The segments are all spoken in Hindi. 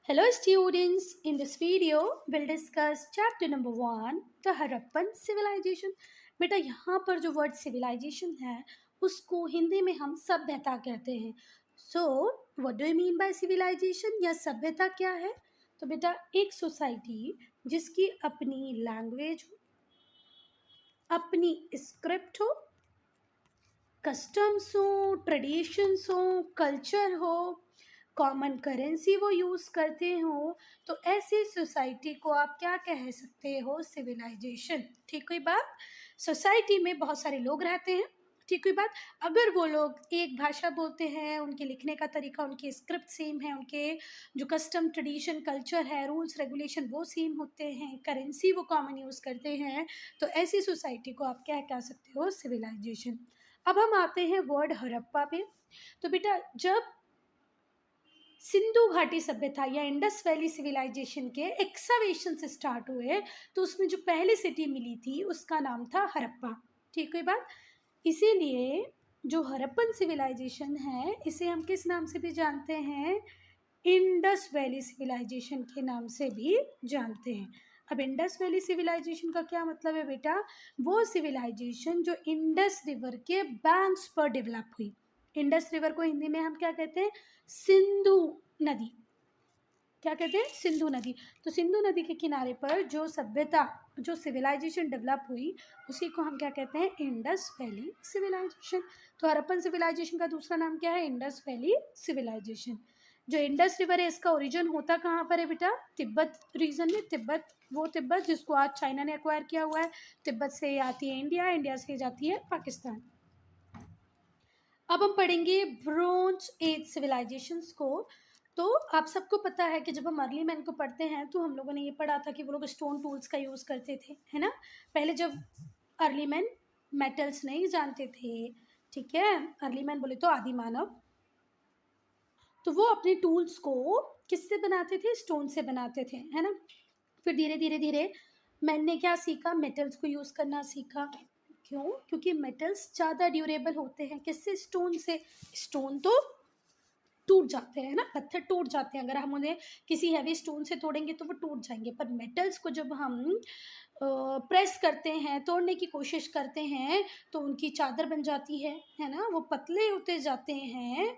Hello students, in this video we'll discuss chapter number 1 the Harappan civilization। बेटा यहाँ पर जो वर्ड civilization है उसको हिंदी में हम सभ्यता कहते हैं। So what do you mean by civilization या सभ्यता क्या है? तो बेटा एक सोसाइटी जिसकी अपनी लैंग्वेज हो, अपनी स्क्रिप्ट हो, कस्टम्स हो, ट्रेडिशंस हो, कल्चर हो, कॉमन करेंसी वो यूज़ करते हो, तो ऐसी सोसाइटी को आप क्या कह सकते हो? सिविलाइजेशन। ठीक हुई बात। सोसाइटी में बहुत सारे लोग रहते हैं। ठीक हुई बात। अगर वो लोग एक भाषा बोलते हैं, उनके लिखने का तरीका, उनकी स्क्रिप्ट सेम है, उनके जो कस्टम ट्रेडिशन कल्चर है, रूल्स रेगुलेशन वो सेम होते हैं, करेंसी वो कॉमन यूज़ करते हैं, तो ऐसी सोसाइटी को आप क्या कह सकते हो? सिविलाइजेशन। अब हम आते हैं वर्ड हड़प्पा पे। तो बेटा जब सिंधु घाटी सभ्यता या इंडस वैली सिविलाइजेशन के एक्सकवेशन से स्टार्ट हुए, तो उसमें जो पहली सिटी मिली थी उसका नाम था हड़प्पा। ठीक है बात। इसीलिए जो हड़प्पन सिविलाइजेशन है इसे हम किस नाम से भी जानते हैं? इंडस वैली सिविलाइजेशन के नाम से भी जानते हैं। अब इंडस वैली सिविलाइजेशन का क्या मतलब है बेटा? वो सिविलाइजेशन जो इंडस रिवर के बैंक्स पर डेवलप हुई। इंडस रिवर को हिंदी में हम क्या कहते हैं? सिंधु नदी। क्या कहते हैं? सिंधु नदी। तो सिंधु नदी के किनारे पर जो सभ्यता, जो सिविलाइजेशन डेवलप हुई उसी को हम क्या कहते हैं? Indus Valley Civilization. तो हड़प्पन सिविलाइजेशन का दूसरा नाम क्या है? Indus Valley civilisation. जो इंडस रिवर है इसका ओरिजिन होता कहाँ पर है बेटा? तिब्बत रीजन में। तिब्बत, वो तिब्बत जिसको आज चाइना ने एक्वायर किया हुआ है। तिब्बत से आती है इंडिया, इंडिया से जाती है पाकिस्तान। अब हम पढ़ेंगे ब्रोंज एज सिविलाइजेशंस को। तो आप सबको पता है कि जब हम अर्ली मैन को पढ़ते हैं तो हम लोगों ने ये पढ़ा था कि वो लोग स्टोन टूल्स का यूज़ करते थे, है ना। पहले जब अर्ली मैन मेटल्स नहीं जानते थे, ठीक है, अर्ली मैन बोले तो आदि मानव, तो वो अपने टूल्स को किससे बनाते थे? स्टोन से बनाते थे, है ना। फिर धीरे धीरे धीरे मैंने क्या सीखा? मेटल्स को यूज़ करना सीखा। क्यों? क्योंकि मेटल्स ज़्यादा ड्यूरेबल होते हैं। किससे? स्टोन से। स्टोन तो टूट जाते हैं ना, पत्थर टूट जाते हैं, अगर हम उन्हें किसी हैवी स्टोन से तोड़ेंगे तो वो टूट जाएंगे। पर मेटल्स को जब हम प्रेस करते हैं, तोड़ने की कोशिश करते हैं, तो उनकी चादर बन जाती है ना। वो पतले होते जाते हैं,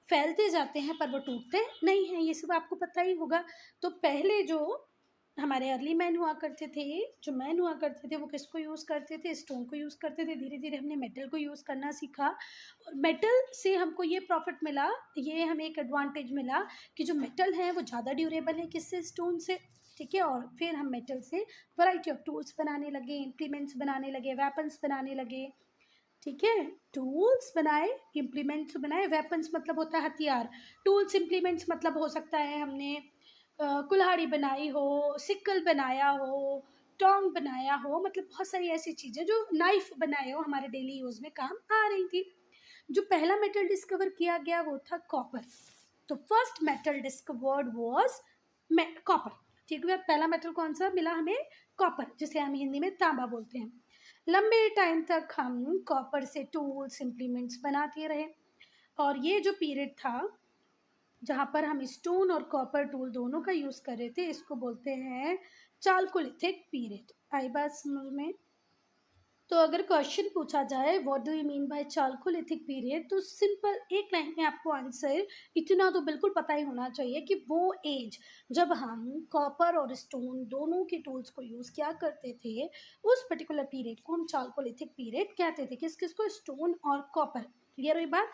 फैलते जाते हैं, पर वो टूटते नहीं हैं। ये सब आपको पता ही होगा। तो पहले जो हमारे अर्ली मैन हुआ करते थे, जो मैन हुआ करते थे, वो किसको यूज़ करते थे? स्टोन को यूज़ करते थे। धीरे धीरे हमने मेटल को यूज़ करना सीखा और मेटल से हमको ये प्रॉफिट मिला, ये हमें एक एडवांटेज मिला कि जो मेटल है वो ज़्यादा ड्यूरेबल है। किससे? स्टोन से। ठीक है। और फिर हम मेटल से वैरायटी ऑफ टूल्स बनाने लगे, इम्प्लीमेंट्स बनाने लगे, वेपन्स बनाने लगे। ठीक है। टूल्स बनाए, इम्प्लीमेंट्स बनाए। वेपन्स मतलब होता है हथियार। टूल्स इम्प्लीमेंट्स मतलब हो सकता है हमने कुल्हाड़ी बनाई हो, सिक्कल बनाया हो, टोंग बनाया हो, मतलब बहुत सारी ऐसी चीज़ें जो नाइफ बनाए हो, हमारे डेली यूज़ में काम आ रही थी। जो पहला मेटल डिस्कवर किया गया वो था कॉपर। तो first metal discovered was copper. ठीक है। पहला मेटल कौन सा मिला हमें? कॉपर, जिसे हम हिंदी में तांबा बोलते हैं। लंबे टाइम तक हम कॉपर से टूल्स इम्प्लीमेंट्स बनाते रहे। और ये जो पीरियड था जहाँ पर हम स्टोन और कॉपर टूल दोनों का यूज़ कर रहे थे, इसको बोलते हैं चालकोलिथिक पीरियड। आई बात समझ में? तो अगर क्वेश्चन पूछा जाए what do you mean by Chalcolithic period, तो सिंपल एक लाइन में आपको आंसर इतना तो बिल्कुल पता ही होना चाहिए कि वो एज जब हम कॉपर और स्टोन दोनों के टूल्स को यूज़ किया करते थे, उस पर्टिकुलर पीरियड को हम चालकोलिथिक पीरियड कहते थे। किस किस को? स्टोन और कॉपर। क्लियर हुई बात?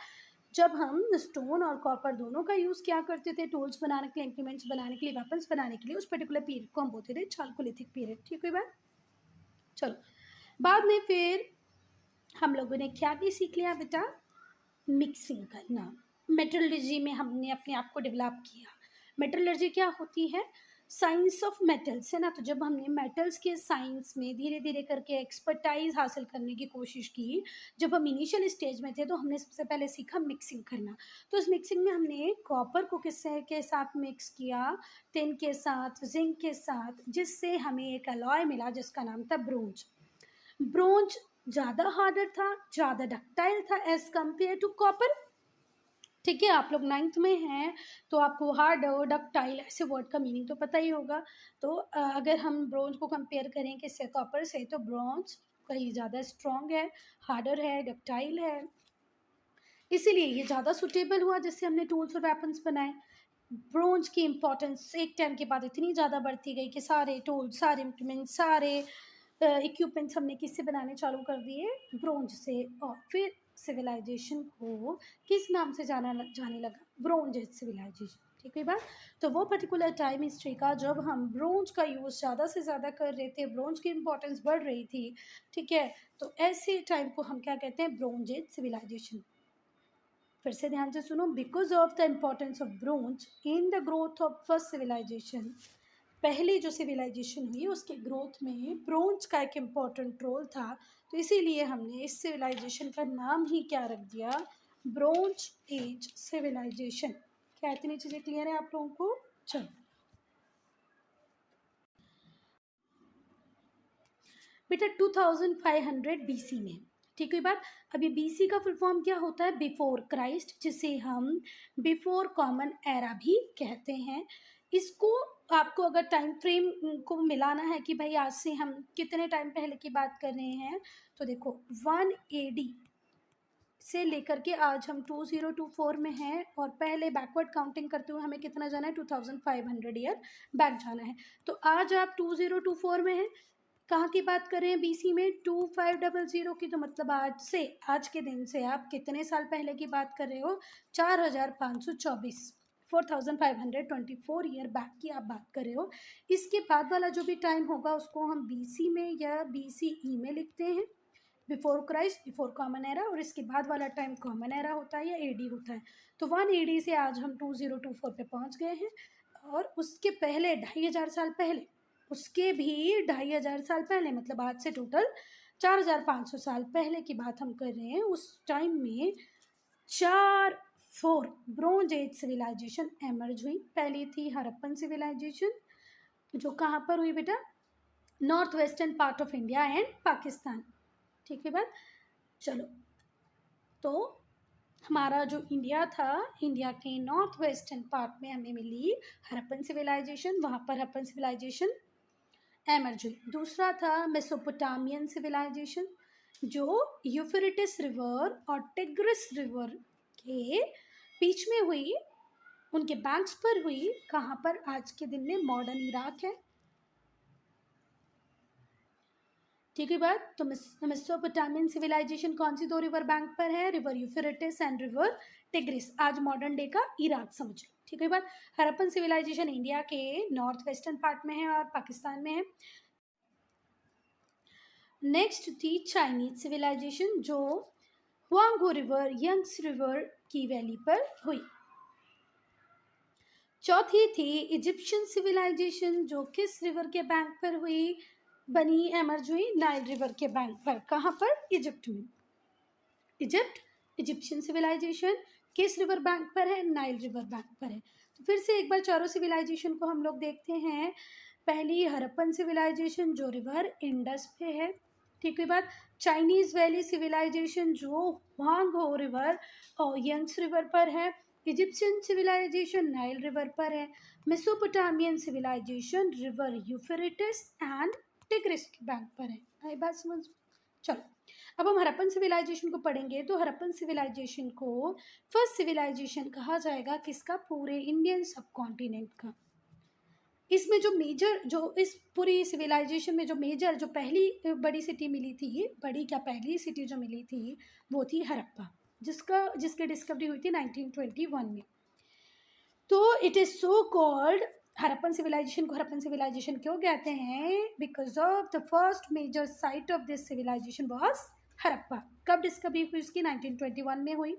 जब हम स्टोन और कॉपर दोनों का यूज़ किया करते थे टूल्स बनाने के लिए, इम्प्लीमेंट्स बनाने के लिए, वेपन्स बनाने के लिए, उस पर्टिकुलर पीरियड को हम बोलते थे चालकोलिथिक पीरियड। ठीक हुई बात? चलो, बाद में फिर हम लोगों ने क्या भी सीख लिया बेटा? मिक्सिंग करना। मेटलर्जी में हमने अपने आप को डेवलप किया। मेटलर्जी क्या होती है? साइंस ऑफ मेटल्स, है ना। तो जब हमने मेटल्स के साइंस में धीरे धीरे करके एक्सपर्टाइज हासिल करने की कोशिश की, जब हम इनिशियल स्टेज में थे तो हमने सबसे पहले सीखा मिक्सिंग करना। तो इस मिक्सिंग में हमने कॉपर को किससे के साथ मिक्स किया? टिन के साथ, जिंक के साथ, जिससे हमें एक अलॉय मिला जिसका नाम था ब्रोंज। ब्रोंज ज़्यादा हार्डर था, ज़्यादा डक्टाइल था एज कंपेयर टू कॉपर। ठीक है, आप लोग 9th में हैं तो आपको हार्ड और डक्टाइल ऐसे वर्ड का मीनिंग तो पता ही होगा। तो अगर हम ब्रोंज को कंपेयर करें किससे, कॉपर से, तो ब्रोंज कहीं ज़्यादा स्ट्रॉन्ग है, हार्डर है, डक्टाइल है, इसीलिए ये ज़्यादा सुटेबल हुआ जिससे हमने टूल्स और वेपन्स बनाए। ब्रोंज की इम्पोर्टेंस एक टाइम के बाद इतनी ज़्यादा बढ़ती गई कि सारे टूल्स, सारे इम्प्लीमेंट, सारे इक्विपमेंट्स हमने किससे बनाने चालू कर दिए, ब्रोंज से। और फिर सिविलाइजेशन को किस नाम से जाने लगा, ब्रोंज एज सिविलाइजेशन। ठीक है बात। तो वो पर्टिकुलर टाइम हिस्ट्री का जब हम ब्रोंज का यूज़ ज़्यादा से ज़्यादा कर रहे थे, ब्रोंज की इम्पोर्टेंस बढ़ रही थी, ठीक है, तो ऐसे टाइम को हम क्या कहते हैं, ब्रोंज एज सिविलाइजेशन। फिर से ध्यान से सुनो, because of the importance of bronze in the growth of first civilization, पहली जो सिविलाइजेशन हुई उसके ग्रोथ में ब्रोंज का एक इम्पॉर्टेंट रोल था। तो इसीलिए हमने इस सिविलाइजेशन का नाम ही क्या रख दिया, ब्रोंज एज सिविलाइजेशन। क्या इतनी चीज़ें क्लियर है आप लोगों को? चलो बेटा 2500 BC में, ठीक है बात। अभी BC का फुल फॉर्म क्या होता है, बिफोर क्राइस्ट, जिसे हम बिफोर कॉमन एरा भी कहते हैं। इसको आपको अगर टाइम फ्रेम को मिलाना है कि भाई आज से हम कितने टाइम पहले की बात कर रहे हैं, तो देखो 1 AD से लेकर के आज हम 2024 में हैं, और पहले बैकवर्ड काउंटिंग करते हुए हमें कितना जाना है, 2500 ईयर बैक जाना है। तो आज आप 2024 में हैं, कहाँ की बात कर रहे हैं, BC में 2500 की, तो मतलब आज से, आज के दिन से आप कितने साल पहले की बात कर रहे हो, 4524, 4524 ईयर बैक की आप बात कर रहे हो। इसके बाद वाला जो भी टाइम होगा उसको हम BC में या BCE में लिखते हैं, before Christ, before common era, और इसके बाद वाला टाइम कॉमन एरा होता है या AD होता है। तो 1 AD से आज हम 2024 पे पहुंच गए हैं, और उसके पहले 2500 साल पहले, उसके भी 2500 साल पहले, मतलब आज से टोटल 4500 साल पहले की बात हम कर रहे हैं। उस टाइम में 4 ब्रोंज एज सिविलाइजेशन एमर्ज हुई। पहली थी हड़प्पन सिविलाइजेशन, जो कहाँ पर हुई बेटा, north western part of India and Pakistan. ठीक है बात। चलो, तो हमारा जो इंडिया था, इंडिया के नॉर्थ वेस्टर्न पार्ट में हमें मिली हड़प्पन सिविलाइजेशन, वहाँ पर हड़प्पन सिविलाइजेशन एमर्ज हुई। दूसरा था मेसोपोटामियन सिविलाइजेशन, जो यूफ्रेटिस रिवर और टिग्रिस रिवर के बीच में हुई, उनके बैंक्स पर हुई, कहाँ पर, आज के दिन में मॉडर्न इराक है। ठीक है बात। तो मेसोपोटामियन सिविलाइजेशन कौन सी 2 रिवर बैंक पर है, river Euphrates and river tigris, आज मॉडर्न डे का इराक समझ लो। ठीक है बात। हड़प्पन सिविलाइजेशन इंडिया के नॉर्थ वेस्टर्न पार्ट में है और पाकिस्तान में है। नेक्स्ट थी चाइनीज सिविलाइजेशन, जो हुआंगहो रिवर, यंग्स रिवर की वैली पर हुई। चौथी थी इजिप्शियन सिविलाइजेशन, जो किस रिवर के बैंक पर हुई, बनी, एमर्ज हुई, नाइल रिवर के बैंक पर। कहाँ पर, इजिप्ट में। इजिप्ट, इजिप्शियन सिविलाइजेशन किस रिवर बैंक पर है, नाइल रिवर बैंक पर है। तो फिर से एक बार चारों सिविलाइजेशन को हम लोग देखते हैं। पहली हड़प्पन सिविलाइजेशन, जो रिवर इंडस पे है। ठीक है बात। चाइनीज वैली सिविलाइजेशन, जो हुआंगहो रिवर और यंग्स रिवर पर है। इजिप्शियन सिविलाइजेशन नाइल रिवर पर है। Mesopotamian civilization river Euphrates and Tigris के बैंक पर है। आई बात समझ? चलो, अब हम हड़प्पन सिविलाइजेशन को पढ़ेंगे। तो हड़प्पन सिविलाइजेशन को फर्स्ट सिविलाइजेशन कहा जाएगा किसका, पूरे इंडियन सब कॉन्टिनेंट का। इसमें जो मेजर, जो इस पूरी सिविलाइजेशन में जो मेजर, जो पहली बड़ी सिटी मिली थी, बड़ी क्या, पहली सिटी जो मिली थी वो थी हड़प्पा, जिसकी डिस्कवरी हुई थी 1921 में। तो it is so called, Harappan civilization को हड़प्पन सिविलाइजेशन क्यों कहते हैं, because of the first major site of this civilization was Harappa. कब डिस्कवरी हुई उसकी, 1921 में हुई।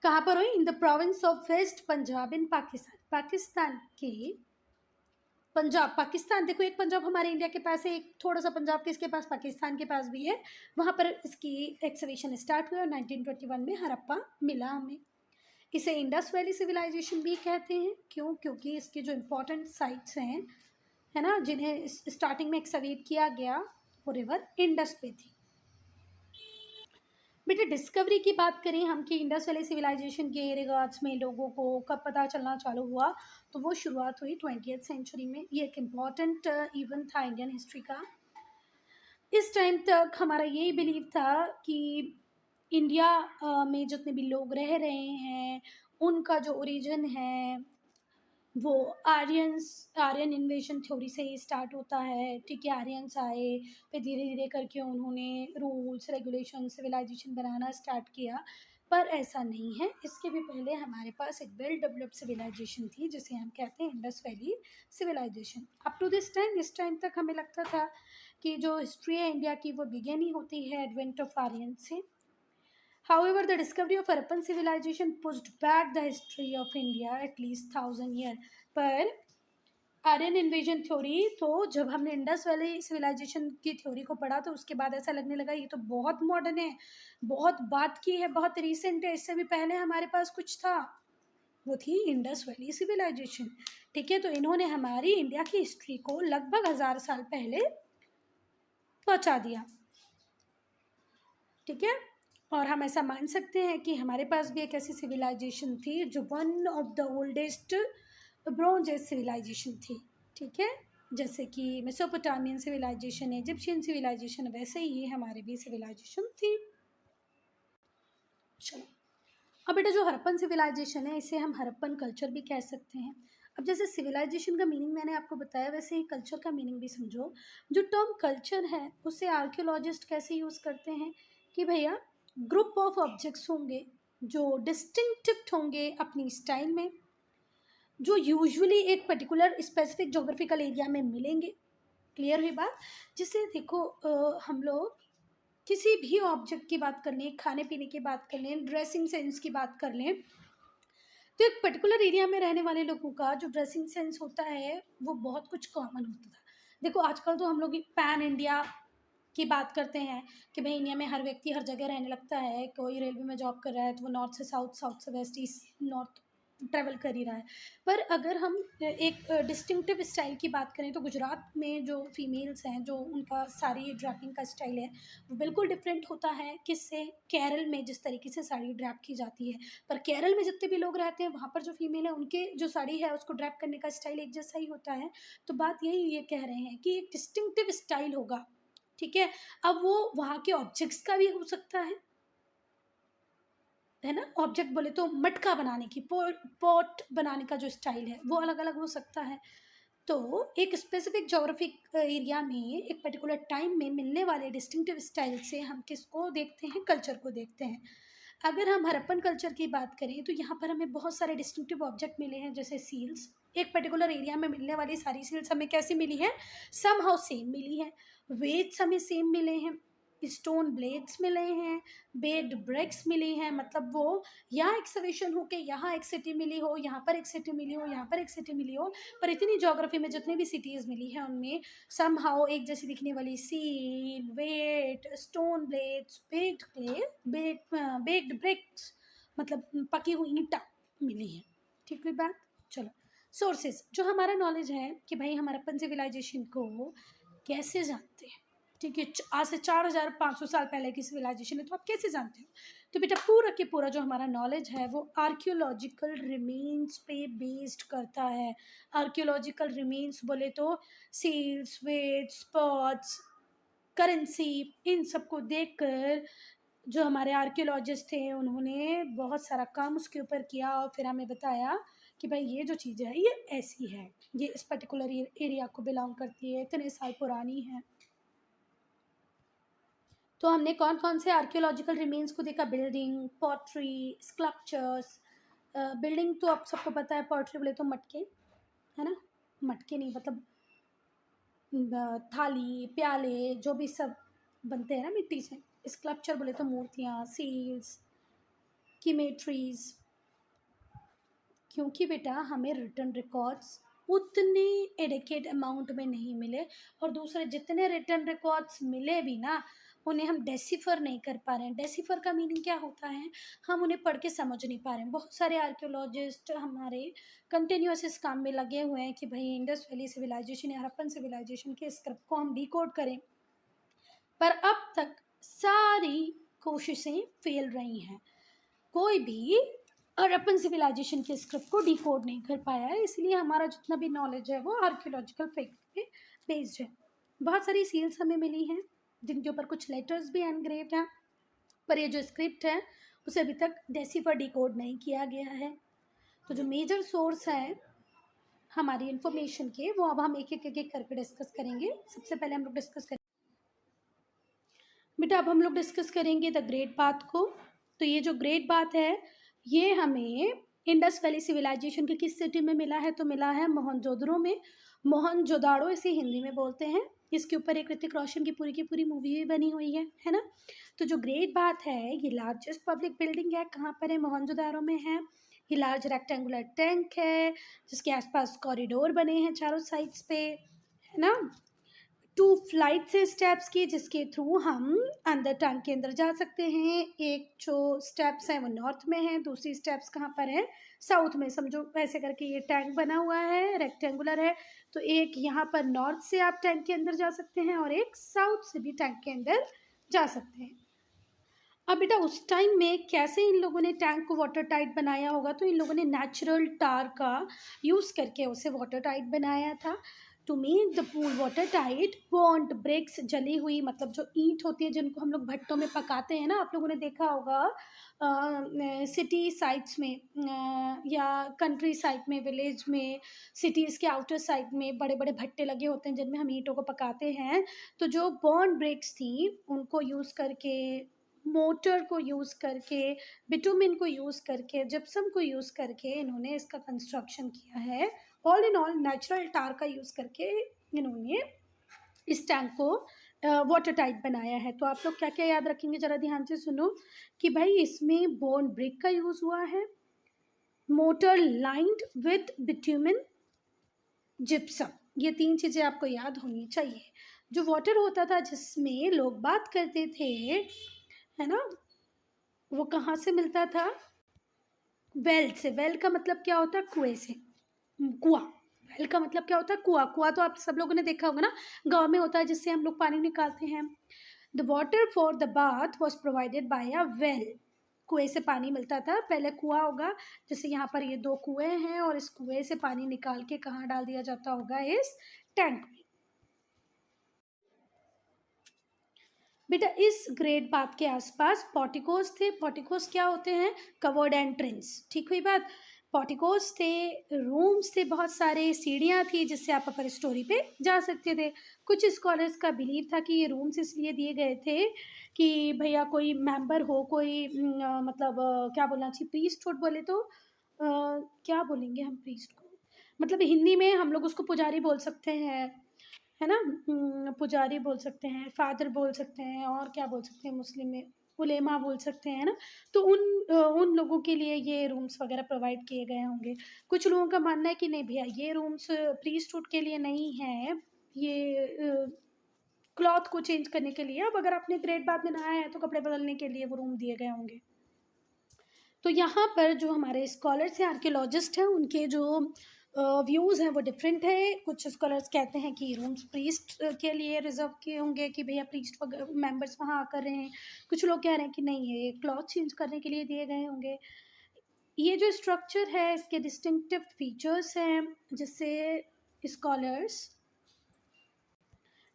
कहाँ पर हुई, in the province of West Punjab in Pakistan, Pakistan के पंजाब, पाकिस्तान, देखो एक पंजाब हमारे इंडिया के पास है, एक थोड़ा सा पंजाब किसके पास, पाकिस्तान के पास भी है। वहाँ पर इसकी एक्सकवेशन स्टार्ट हुई और 1921 में हड़प्पा मिला हमें। इसे इंडस वैली सिविलाइजेशन भी कहते हैं। क्यों, क्योंकि इसके जो इम्पोर्टेंट साइट्स हैं, है ना, जिन्हें स्टार्टिंग में एक्सकवेट किया गया, वो रिवर इंडस पे थी। बेटा डिस्कवरी की बात करें हम कि इंडस वैली सिविलाइजेशन के रिगार्ड्स में लोगों को कब पता चलना चालू हुआ, तो वो शुरुआत हुई 20th सेंचुरी में। ये एक इम्पॉर्टेंट इवेंट था इंडियन हिस्ट्री का। इस टाइम तक हमारा यही बिलीव था कि इंडिया में जितने भी लोग रह रहे हैं उनका जो ओरिजिन है वो आर्यन इन्वेजन थ्योरी से ही स्टार्ट होता है। ठीक है, आर्यंस आए, फिर धीरे धीरे करके उन्होंने रूल्स रेगुलेशन सिविलाइजेशन बनाना स्टार्ट किया। पर ऐसा नहीं है, इसके भी पहले हमारे पास एक वेल डेवलप्ड सिविलाइजेशन थी जिसे हम कहते हैं Indus Valley Civilization. Up to this time, इस टाइम तक हमें लगता था कि जो हिस्ट्री है इंडिया की वो बिगेन ही होती है एडवेंट ऑफ आर्यन से। However, the discovery of Harappan civilization pushed back the history of India at least 1000 years. पर आर्यन इन्वेजन थ्योरी, तो जब हमने इंडस वैली सिविलाइजेशन की थ्योरी को पढ़ा तो उसके बाद ऐसा लगने लगा ये तो बहुत मॉडर्न है, बहुत बात की है, बहुत रिसेंट है, इससे भी पहले हमारे पास कुछ था, वो थी इंडस वैली सिविलाइजेशन। ठीक है, तो इन्होंने हमारी इंडिया की हिस्ट्री को लगभग 1000 साल पहले पहुंचा दिया। ठीक है, और हम ऐसा मान सकते हैं कि हमारे पास भी एक ऐसी सिविलाइजेशन थी जो one of the oldest bronze age civilization थी। ठीक है, जैसे कि मेसोपोटामियन सिविलाइजेशन, इजिप्शियन सिविलाइजेशन, वैसे ही हमारे भी सिविलाइजेशन थी। चलो, अब बेटा जो हड़प्पन सिविलाइजेशन है इसे हम हड़प्पन कल्चर भी कह सकते हैं। अब जैसे सिविलाइजेशन का मीनिंग मैंने आपको बताया, वैसे ही कल्चर का मीनिंग भी समझो। जो टर्म कल्चर है उसे आर्कियोलॉजिस्ट कैसे यूज़ करते हैं कि भैया ग्रुप ऑफ ऑब्जेक्ट्स होंगे जो डिस्टिंक्टिव होंगे अपनी स्टाइल में, जो यूजुअली एक पर्टिकुलर स्पेसिफिक जोग्राफिकल एरिया में मिलेंगे। क्लियर हुई बात? जिसे देखो हम लोग किसी भी ऑब्जेक्ट की बात कर लें, खाने पीने की बात कर लें, ड्रेसिंग सेंस की बात कर लें, तो एक पर्टिकुलर एरिया में रहने वाले लोगों का जो ड्रेसिंग सेंस होता है वो बहुत कुछ कॉमन होता था। देखो आजकल तो हम लोग पैन इंडिया की बात करते हैं कि भाई इंडिया में हर व्यक्ति हर जगह रहने लगता है। कोई रेलवे में जॉब कर रहा है तो वो नॉर्थ से साउथ, साउथ से वेस्ट, ईस्ट नॉर्थ ट्रैवल कर ही रहा है। पर अगर हम एक डिस्टिंक्टिव स्टाइल की बात करें तो गुजरात में जो फीमेल्स हैं, जो उनका साड़ी ड्रैपिंग का स्टाइल है वो बिल्कुल डिफरेंट होता है किससे, केरल में जिस तरीके से साड़ी ड्रैप की जाती है। पर केरल में जितने भी लोग रहते हैं वहाँ पर जो फीमेल है उनके जो साड़ी है उसको ड्रैप करने का स्टाइल एक जैसा ही होता है। तो बात यही ये कह रहे हैं कि एक डिस्टिंक्टिव स्टाइल होगा। ठीक है, अब वो वहाँ के ऑब्जेक्ट्स का भी हो सकता है ना। ऑब्जेक्ट बोले तो मटका बनाने की, पॉट बनाने का जो स्टाइल है वो अलग अलग हो सकता है। तो एक स्पेसिफिक जोग्राफिक एरिया में एक पर्टिकुलर टाइम में मिलने वाले डिस्टिंक्टिव स्टाइल से हम किसको देखते हैं, कल्चर को देखते हैं। अगर हम हड़प्पन कल्चर की बात करें तो यहाँ पर हमें बहुत सारे डिस्टिंक्टिव ऑब्जेक्ट मिले हैं, जैसे सील्स। एक पर्टिकुलर एरिया में मिलने वाली सारी सील्स हमें कैसी मिली है, समहाउ सेम मिली है। वेट्स हमें सेम मिले हैं, स्टोन ब्लेड्स मिले हैं, बेड ब्रेक्स मिली हैं, मतलब वो यहाँ एक्सकवेशन हो के यहाँ एक सिटी मिली हो, यहाँ पर एक सिटी मिली हो, यहाँ पर एक सिटी मिली हो, पर इतनी ज्योग्राफी में जितनी भी सिटीज़ मिली हैं उनमें समहाउ एक जैसी दिखने वाली seal, weight, stone blades, baked clay, baked bricks, मतलब पकी हुई ईंटा मिली है। ठीक हुई बात? चलो, सोर्सेज, जो हमारा नॉलेज है कि भाई हम हड़प्पन सिविलाइजेशन को कैसे जानते हैं। ठीक है, आज से 4500 साल पहले की सिविलाइजेशन है, तो आप कैसे जानते हो? तो बेटा पूरा के पूरा जो हमारा नॉलेज है वो आर्कियोलॉजिकल रिमेन्स पे बेस्ड करता है। आर्कियोलॉजिकल रिमेन्स बोले तो सील्स, वेट्स, स्पॉट्स, करेंसी, इन सबको देखकर जो हमारे आर्कियोलॉजिस्ट थे उन्होंने बहुत सारा काम उसके ऊपर किया और फिर हमें बताया कि भाई ये जो चीज़ है ये ऐसी है, ये इस पर्टिकुलर एरिया को बिलोंग करती है, इतने साल पुरानी है। तो हमने कौन कौन से आर्कियोलॉजिकल रिमेन्स को देखा, बिल्डिंग, पॉटरी, स्कल्पचर्स। बिल्डिंग तो आप सबको पता है, पॉटरी बोले तो मटके, है ना, मटके नहीं मतलब थाली प्याले जो भी सब बनते हैं ना मिट्टी से। स्कल्पचर बोले तो मूर्तियाँ, सील्स, कीमेट्रीज। क्योंकि बेटा हमें रिटर्न रिकॉर्ड्स उतने एडिकेट अमाउंट में नहीं मिले, और दूसरे जितने रिटर्न रिकॉर्ड्स मिले भी ना उन्हें हम डेसिफर नहीं कर पा रहे हैं। डेसिफर का मीनिंग क्या होता है, हम उन्हें पढ़ के समझ नहीं पा रहे हैं। बहुत सारे आर्कियोलॉजिस्ट हमारे कंटिन्यूस इस काम में लगे हुए हैं कि भाई इंडस वैली सिविलाइजेशन या हड़प्पन सिविलाइजेशन के स्क्रिप्ट को हम डिकोड करें, पर अब तक सारी कोशिशें फेल रही हैं। कोई भी हड़प्पन सिविलाइजेशन के स्क्रिप्ट को डिकोड नहीं कर पाया है, इसलिए हमारा जितना भी नॉलेज है वो आर्कियोलॉजिकल फैक्ट पे बेस्ड है। बहुत सारी सील्स हमें मिली हैं जिनके ऊपर कुछ लेटर्स भी एनग्रेव्ड हैं, पर ये जो स्क्रिप्ट है उसे अभी तक डेसिफर डिकोड नहीं किया गया है। तो जो मेजर सोर्स है हमारी इन्फॉर्मेशन के, वो अब हम एक एक करके डिस्कस करेंगे। सबसे पहले हम लोग डिस्कस करेंगे बेटा, अब हम लोग डिस्कस करेंगे द ग्रेट बाथ को। तो ये जो ग्रेट बाथ है ये हमें इंडस वैली सिविलाइजेशन के किस सिटी में मिला है? तो मिला है मोहनजोदड़ो में। मोहनजोदाड़ो इसे हिंदी में बोलते हैं। इसके ऊपर एक ऋतिक रोशन की पूरी मूवी भी बनी हुई है ना। तो जो ग्रेट बाथ है ये लार्जेस्ट पब्लिक बिल्डिंग है। कहाँ पर है? मोहनजोदाड़ो में है। ये लार्ज रेक्टेंगुलर टैंक है जिसके आसपास कॉरिडोर बने हैं चारों साइड्स पे, है ना। 2 फ्लाइट से स्टेप्स की जिसके थ्रू हम अंदर टैंक के अंदर जा सकते हैं। एक जो स्टेप्स है वो नॉर्थ में है, दूसरी स्टेप्स कहाँ पर है? साउथ में। समझो ऐसे करके ये टैंक बना हुआ है, रेक्टेंगुलर है। तो एक यहाँ पर नॉर्थ से आप टैंक के अंदर जा सकते हैं और एक साउथ से भी टैंक के अंदर जा सकते हैं। अब बेटा उस टाइम में कैसे इन लोगों ने टैंक को वाटर टाइट बनाया होगा? तो इन लोगों ने नेचुरल टार का यूज़ करके उसे वाटर टाइट बनाया था। To make the pool water tight, bond bricks, जली हुई मतलब जो ईंट होती है जिनको हम लोग भट्टों में पकाते हैं ना, आप लोगों ने देखा होगा सिटी साइड्स में या कंट्री साइड में, विलेज में, सिटीज़ के आउटर साइड में बड़े बड़े भट्टे लगे होते हैं जिनमें हम ईंटों को पकाते हैं। तो जो बॉन्ड ब्रिक्स थी उनको यूज़ करके, मोटर को यूज़ करके, बिटुमिन को यूज़ करके, जिप्सम को यूज़ करके इन्होंने इसका कंस्ट्रक्शन किया है। ऑल इन ऑल नेचुरल टार का यूज़ करके इन्होंने इस टैंक को वाटर टाइट बनाया है। तो आप लोग क्या क्या याद रखेंगे ज़रा ध्यान से सुनो कि भाई इसमें बॉन्ड ब्रिक का यूज़ हुआ है, motor lined with bitumen, gypsum, ये 3 चीज़ें आपको याद होनी चाहिए। जो वाटर होता था जिसमें लोग बात करते थे, है ना, वो कहाँ से मिलता था? वेल से। वेल का मतलब क्या होता है? कुएं से, कुआं। वेल का मतलब क्या होता है? कुआं। कुआं तो आप सब लोगों ने देखा होगा ना, गांव में होता है जिससे हम लोग पानी निकालते हैं। The water for the bath was provided by a well, कुएं से पानी मिलता था। पहले कुआं होगा, जैसे यहाँ पर ये 2 कुएं हैं और इस कुएं से पानी निकाल के कहाँ डाल दिया जाता होगा? इस टैंक में। बेटा इस ग्रेट बाथ के आसपास पोर्टिकोस थे। पोर्टिकोस क्या होते हैं? Covered entrance. ठीक हुई बात। पोर्टिकोस थे, रूम्स थे, बहुत सारे सीढ़ियाँ थी जिससे आप अपर स्टोरी पे जा सकते थे। कुछ स्कॉलर्स का बिलीव था कि ये रूम्स इसलिए दिए गए थे कि भैया कोई मेंबर हो, कोई मतलब क्या बोलना चाहिए, प्रीस्टहुड बोले तो क्या बोलेंगे हम प्रीस्ट को? मतलब हिंदी में हम लोग उसको पुजारी बोल सकते हैं, है ना। पुजारी बोल सकते हैं, फादर बोल सकते हैं, और क्या बोल सकते हैं मुस्लिम में? उलेमा बोल सकते हैं ना। तो उन लोगों के लिए ये रूम्स वगैरह प्रोवाइड किए गए होंगे। कुछ लोगों का मानना है कि नहीं भैया ये रूम्स प्रीस्टहुड के लिए नहीं है, ये क्लॉथ को चेंज करने के लिए। अब अगर आपने ग्रेट बाथ में नहाया है तो कपड़े बदलने के लिए वो रूम दिए गए होंगे। तो यहाँ पर जो हमारे स्कॉलर्स हैं, आर्कियोलॉजिस्ट हैं, उनके जो व्यूज़ हैं वो डिफरेंट है। कुछ स्कॉलर्स कहते हैं कि रूम्स प्रीस्ट के लिए रिजर्व किए होंगे कि भैया प्रीस्ट मेंबर्स वहाँ आकर रहे हैं। कुछ लोग कह रहे हैं कि नहीं, ये क्लॉथ चेंज करने के लिए दिए गए होंगे। ये जो स्ट्रक्चर है इसके डिस्टिंक्टिव फीचर्स हैं जिससे स्कॉलर्स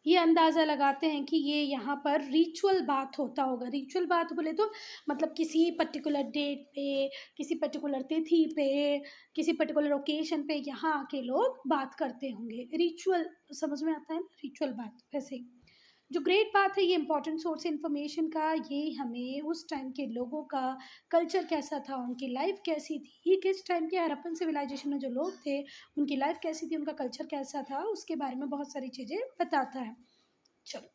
ये अंदाज़ा लगाते हैं कि ये यहाँ पर रिचुअल बात होता होगा। रिचुअल बात बोले तो मतलब किसी पर्टिकुलर डेट पे, किसी पर्टिकुलर तिथि पे, किसी पर्टिकुलर ओकेशन पे यहाँ आके लोग बात करते होंगे। रिचुअल समझ में आता है ना, रिचुअल बात। वैसे ही जो ग्रेट बात है ये इंपॉर्टेंट सोर्स इन्फॉर्मेशन का, ये हमें उस टाइम के लोगों का कल्चर कैसा था, उनकी लाइफ कैसी थी, किस टाइम के हड़प्पन सिविलाइजेशन में जो लोग थे उनकी लाइफ कैसी थी, उनका कल्चर कैसा था, उसके बारे में बहुत सारी चीज़ें बताता है। चलो,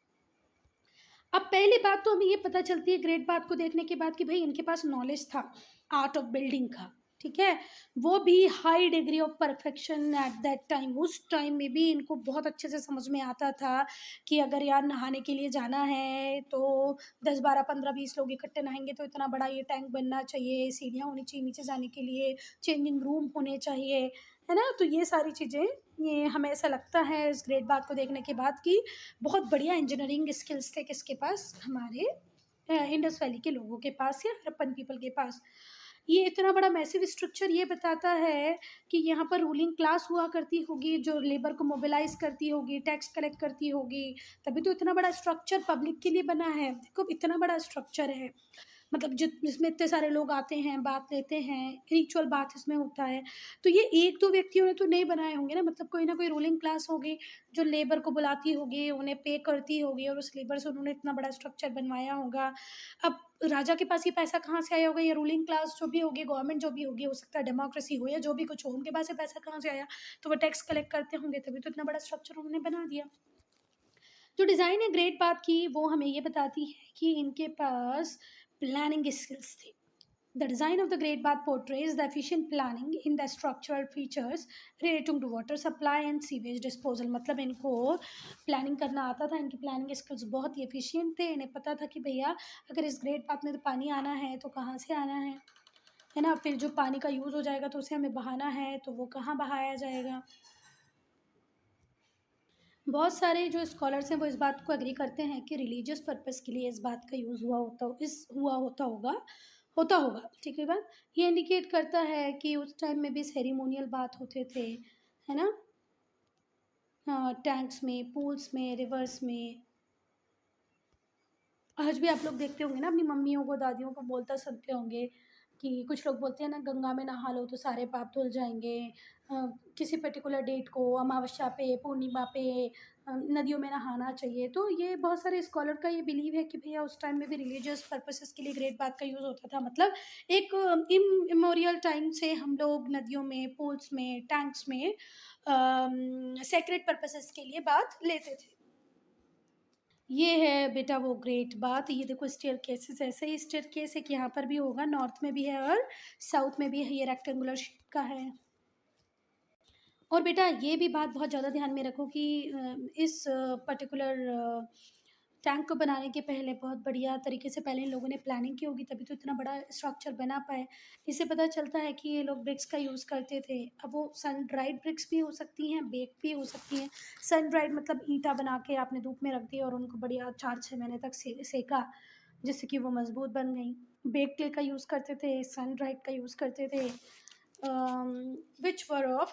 अब पहली बात तो हमें ये पता चलती है ग्रेट बात को देखने के बाद कि भाई इनके पास नॉलेज था आर्ट ऑफ बिल्डिंग का। ठीक है, वो भी high degree of perfection at that time. उस टाइम में भी इनको बहुत अच्छे से समझ में आता था कि अगर यार नहाने के लिए जाना है तो 10 12 15 20 लोग इकट्ठे नहाएंगे तो इतना बड़ा ये टैंक बनना चाहिए, सीढ़ियाँ होनी चाहिए नीचे जाने के लिए, चेंजिंग रूम होने चाहिए, है ना। तो ये सारी चीज़ें, ये हमें ऐसा लगता है इस ग्रेट बात को देखने के बाद कि बहुत बढ़िया इंजीनियरिंग स्किल्स थे किसके पास? हमारे इंडस वैली के लोगों के पास या हड़प्पन पीपल के पास। ये इतना बड़ा मैसिव स्ट्रक्चर ये बताता है कि यहाँ पर रूलिंग क्लास हुआ करती होगी, जो लेबर को मोबिलाइज करती होगी, टैक्स कलेक्ट करती होगी, तभी तो इतना बड़ा स्ट्रक्चर पब्लिक के लिए बना है। देखो इतना बड़ा स्ट्रक्चर है, मतलब जिसमें इतने सारे लोग आते हैं, बात लेते हैं, रिचुअल बात इसमें होता है। तो ये एक दो व्यक्तियों ने तो नहीं बनाए होंगे ना, मतलब कोई ना कोई रूलिंग क्लास होगी जो लेबर को बुलाती होगी, उन्हें पे करती होगी, और उस लेबर से उन्होंने इतना बड़ा स्ट्रक्चर बनवाया होगा। अब राजा के पास ये पैसा कहाँ से आया होगा, या रूलिंग क्लास जो भी होगी, गवर्नमेंट जो भी होगी, हो सकता है डेमोक्रेसी हो या जो भी कुछ हो, उनके पास ये पैसा कहाँ से आया, तो वो टैक्स कलेक्ट करते होंगे, तभी तो इतना बड़ा स्ट्रक्चर उन्होंने बना दिया। जो डिज़ाइन है ग्रेट बात की, वो हमें ये बताती है कि इनके पास प्लानिंग स्किल्स थी। The design of the Great Bath portrays the efficient planning in the structural features relating to water supply and sewage disposal। मतलब इनको प्लानिंग करना आता था, इनकी प्लानिंग स्किल्स बहुत ही एफिशिएंट थे। इन्हें पता था कि भैया अगर इस ग्रेट बाथ में तो पानी आना है तो कहाँ से आना है ना, फिर जो पानी का यूज़ हो जाएगा तो उसे हमें बहाना है तो वो कहाँ बहाया जाएगा। बहुत सारे जो स्कॉलर्स हैं वो इस बात को एग्री करते हैं कि रिलीजियस पर्पस के लिए इस बात का यूज़ होता होगा। ठीक है बात, ये इंडिकेट करता है कि उस टाइम में भी सेरेमोनियल बात होते थे, है ना, टैंक्स में, पूल्स में, रिवर्स में। आज भी आप लोग देखते होंगे ना, अपनी मम्मियों को, दादियों को बोलता सुनते होंगे कि कुछ लोग बोलते हैं ना, गंगा में नहा लो तो सारे पाप धुल जाएंगे। किसी पर्टिकुलर डेट को, अमावस्या पे, पूर्णिमा पे नदियों में नहाना चाहिए। तो ये बहुत सारे स्कॉलर का ये बिलीव है कि भैया उस टाइम में भी रिलीजियस पर्पसेस के लिए ग्रेट बात का यूज़ होता था। मतलब एक इमोरियल टाइम से हम लोग नदियों में, पूल्स में, टैंक्स में सेक्रेट पर्पसेस के लिए बात लेते थे। ये है बेटा वो ग्रेट बात। ये देखो स्टेयरकेसेस, ऐसे ही स्टेयरकेस एक यहाँ पर भी होगा, नॉर्थ में भी है और साउथ में भी है, ये रेक्टेंगुलर शेप का है। और बेटा ये भी बात बहुत ज़्यादा ध्यान में रखो कि इस पर्टिकुलर टैंक को बनाने के पहले बहुत बढ़िया तरीके से पहले इन लोगों ने प्लानिंग की होगी, तभी तो इतना बड़ा स्ट्रक्चर बना पाए। इससे पता चलता है कि ये लोग ब्रिक्स का यूज़ करते थे। अब वो सन ड्राइड ब्रिक्स भी हो सकती हैं, बेक भी हो सकती हैं। सन ड्राइड मतलब ईंटा बना के आपने धूप में रख दिया और उनको बढ़िया 4-6 महीने तक सेका, जिससे कि वो मजबूत बन गई। बेक क्ले का यूज़ करते थे, सन ड्राइड का यूज़ करते थे, which were of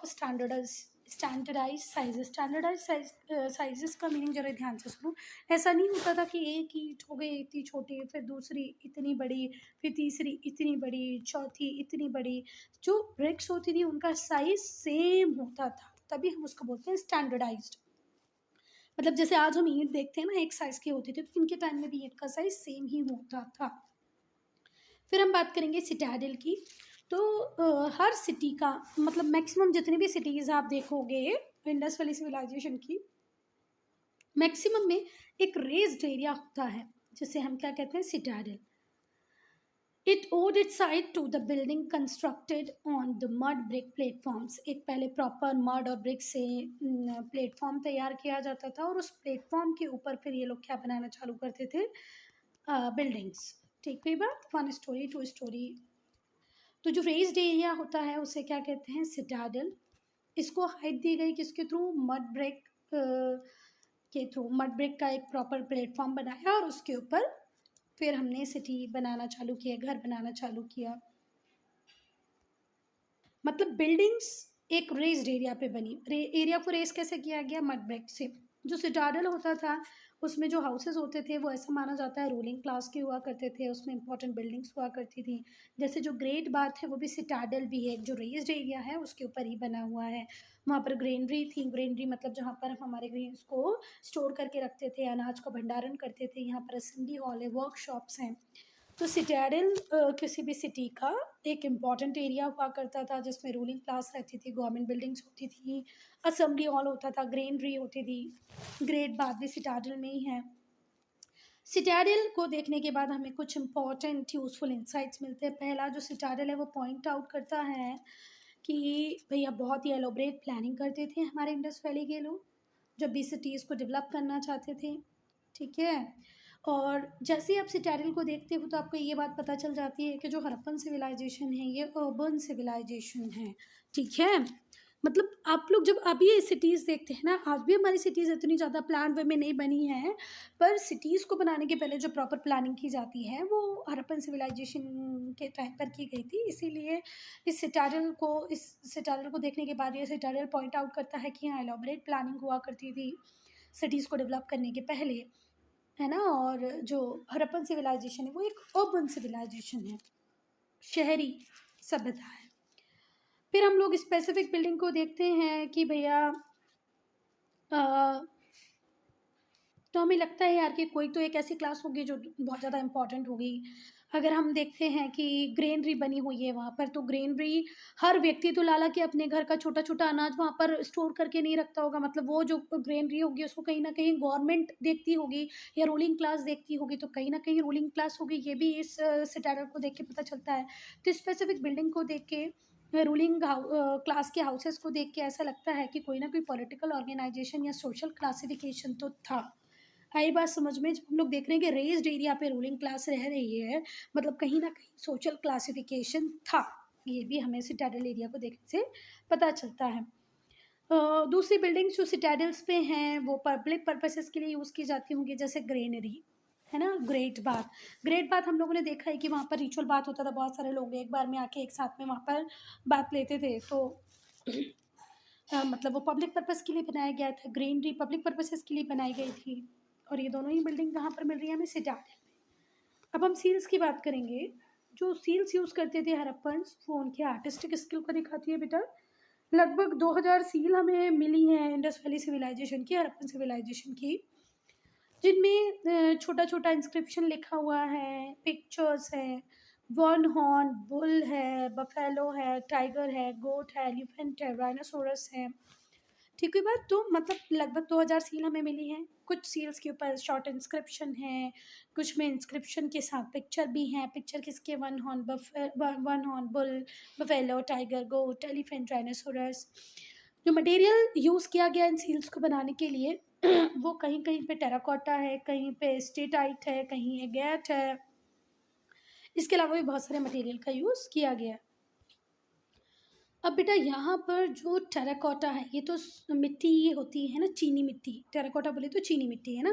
standardize sizes का मीनिंग जरा ध्यान से सुनो। ऐसा नहीं होता था कि एक ईंट हो गई इतनी छोटी, फिर दूसरी इतनी बड़ी, फिर तीसरी इतनी बड़ी, चौथी इतनी बड़ी। जो ब्रिक्स होती थी उनका साइज सेम होता था, तभी हम उसको बोलते हैं स्टैंडर्डाइज्ड। मतलब जैसे आज हम ईंट देखते हैं ना, एक साइज की होती थी, तो इनके टाइम में भी ईंट का साइज सेम ही होता था। फिर हम बात करेंगे सिटाडेल की। तो हर सिटी का मतलब मैक्सिमम जितनी भी सिटीज़ आप देखोगे इंडस वैली सिविलाइजेशन की, मैक्सिमम में एक रेज्ड एरिया होता है जिसे हम क्या कहते हैं, citadel. It odd it side to the building constructed on the mud brick platforms. एक पहले प्रॉपर मड और ब्रिक से प्लेटफॉर्म तैयार किया जाता था, और उस प्लेटफॉर्म के ऊपर फिर ये लोग क्या बनाना चालू करते थे, बिल्डिंग्स। ठीक हुई बात, 1 स्टोरी 2 स्टोरी। तो जो रेज्ड एरिया होता है उसे क्या कहते हैं, सिटाडेल। इसको हाइट दी गई किसके थ्रू, मड ब्रिक के थ्रू। मड ब्रिक का एक प्रॉपर प्लेटफॉर्म बनाया और उसके ऊपर फिर हमने सिटी बनाना चालू किया, घर बनाना चालू किया। मतलब बिल्डिंग्स एक रेज्ड एरिया पे बनी। एरिया को रेज कैसे किया गया, मड ब्रिक से। जो सिटाडेल होता था उसमें जो हाउसेस होते थे वो ऐसा माना जाता है रूलिंग क्लास के हुआ करते थे, उसमें इंपॉर्टेंट बिल्डिंग्स हुआ करती थी। जैसे जो ग्रेट बाथ है वो भी सिटाडेल भी है, एक जो रेज्ड एरिया है उसके ऊपर ही बना हुआ है। वहाँ पर ग्रेनरी थी, ग्रेनरी मतलब जहाँ पर हम हमारे ग्रेन्स को स्टोर करके रखते थे, अनाज का भंडारण करते थे। यहाँ पर असेंबली हॉल है, वर्कशॉप्स हैं। तो सिटाडेल किसी भी सिटी का एक इम्पॉर्टेंट एरिया हुआ करता था जिसमें रूलिंग क्लास रहती थी, गवर्नमेंट बिल्डिंग्स होती थी, असेंबली हॉल होता था, ग्रेनरी होती थी। ग्रेट बाथ भी सिटाडेल में ही है। सिटाडेल को देखने के बाद हमें कुछ इंपॉर्टेंट यूजफुल इंसाइट्स मिलते हैं। पहला जो सिटाडेल है वो पॉइंट आउट करता है कि भैया बहुत ही एलोबरेट प्लानिंग करते थे हमारे इंडस वैली के लोग जब भी सिटीज़ को डेवलप करना चाहते थे। ठीक है, और जैसे ही आप सिटाडेल को देखते हो तो आपको ये बात पता चल जाती है कि जो हड़प्पन सिविलाइजेशन है ये अर्बन सिविलाइजेशन है। ठीक है, मतलब आप लोग जब अभी ये सिटीज़ देखते हैं ना, आज भी हमारी सिटीज़ इतनी ज़्यादा प्लान वे में नहीं बनी हैं, पर सिटीज़ को बनाने के पहले जो प्रॉपर प्लानिंग की जाती है वो हड़प्पन सिविलाइजेशन के टाइम पर की गई थी। इसीलिए इस सिटाडल को देखने के बाद ये सिटाडल पॉइंट आउट करता है कि हाँ, एलॉबरेट प्लानिंग हुआ करती थी सिटीज़ को डेवलप करने के पहले, है ना? और जो हड़प्पन सिविलाइजेशन है वो एक अर्बन सिविलाइजेशन है, शहरी सभ्यता है। फिर हम लोग स्पेसिफिक बिल्डिंग को देखते हैं कि भैया तो हमें लगता है यार कि कोई तो एक ऐसी क्लास होगी जो बहुत ज़्यादा इम्पोर्टेंट होगी। अगर हम देखते हैं कि ग्रेनरी बनी हुई है वहाँ पर, तो ग्रेनरी हर व्यक्ति तो लाला कि अपने घर का छोटा-छोटा अनाज वहाँ पर स्टोर करके नहीं रखता होगा। मतलब वो जो ग्रेनरी होगी उसको कहीं न कहीं गवर्नमेंट देखती होगी या रूलिंग क्लास देखती होगी, तो कहीं न कहीं रूलिंग क्लास होगी, ये भी इस सिटाडल को देख के पता चलता है। तो स्पेसिफिक बिल्डिंग को देख के रूलिंग क्लास के हाउसेस को देख के ऐसा लगता है कि कोई ना कोई पॉलिटिकल ऑर्गेनाइजेशन या सोशल क्लासिफिकेशन तो था। आई बात समझ में, जब हम लोग देख रहे हैं कि रेज्ड एरिया पे रूलिंग क्लास रह रही है, मतलब कहीं ना कहीं सोशल क्लासिफिकेशन था। ये भी हमें सिटाडल एरिया को देखने से पता चलता है। दूसरी बिल्डिंग्स जो सिटाडल्स पे हैं वो पब्लिक पर्पसेस के लिए यूज़ की जाती होंगी, जैसे ग्रेनरी, है ना? ग्रेट बाथ हम लोगों ने देखा है कि वहाँ पर रिचुअल बात होता था, बहुत सारे लोग एक बार में आके एक साथ में वहाँ पर बात लेते थे। तो मतलब वो पब्लिक पर्पस के लिए बनाया गया था, ग्रीनरी पब्लिक पर्पसेस के लिए बनाई गई थी। और ये दोनों ही बिल्डिंग कहाँ पर मिल रही है हमें? सिटाडल में। अब हम सील्स की बात करेंगे। जो सील्स यूज़ करते थे हड़प्पन्स, वो उनके आर्टिस्टिक स्किल को दिखाती है बेटा। लगभग 2000 सील हमें मिली हैं इंडस वैली सिविलाइजेशन की, हड़प्पन सिविलाइजेशन की, जिनमें छोटा-छोटा इंस्क्रिप्शन लिखा हुआ है, पिक्चर्स हैं, वन हॉर्न बुल है, बफेलो है, टाइगर है, गोट है, एलिफेंट है, राइनोसोरस है। ठीक है बात? तो मतलब लगभग 2000 सील हमें मिली हैं। कुछ सील्स के ऊपर शॉर्ट इंस्क्रिप्शन है, कुछ में इंस्क्रिप्शन के साथ पिक्चर भी हैं। पिक्चर किसके? One horn bull, buffalo, tiger, goat, elephant, rhinoceros. जो मटेरियल यूज़ किया गया इन सील्स को बनाने के लिए वो कहीं-कहीं पे टेराकोटा है, कहीं पे स्टेटाइट है, कहीं एगेट है। इसके अलावा भी बहुत सारे मटेरियल का यूज़ किया गया है। अब बेटा यहाँ पर जो टेराकोटा है, ये तो मिट्टी होती है ना, चीनी मिट्टी। टेराकोटा बोले तो चीनी मिट्टी है ना।